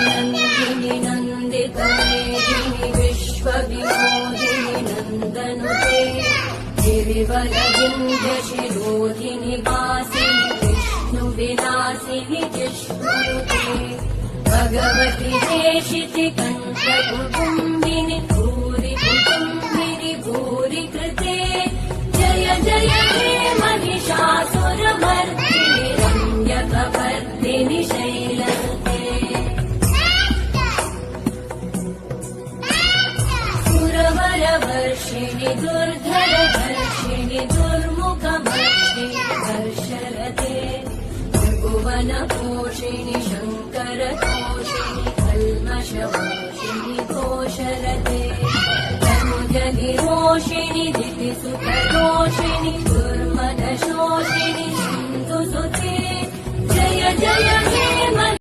नन्दिनि नन्दितमेदिनि विश्वविनोदिनि नन्दनुते गिरिवरविन्ध्यशिरोधिनि वासिनि विष्णुविलासिनि जिष्णुनुते भगवति देशिति कण्ठकुटुम्बिनि भूरि कुटुम्बिनि भूरि कृते जय जय हे महिषासुरमर्दिनि रम्यकपर्दिनि शैलसुते सुरवरवर्षिणि दुर्धरधर्षिणि दुर्मुखमर्षिणि हर्षरते भुवनपोषिणि शङ्करतोषिणि कल्मषमोषिणि घोषरते तनुजनिरोषिणि दितिसुखदोषिणि दुर्मदशोषिणि सिन्धुसुते जय जय हे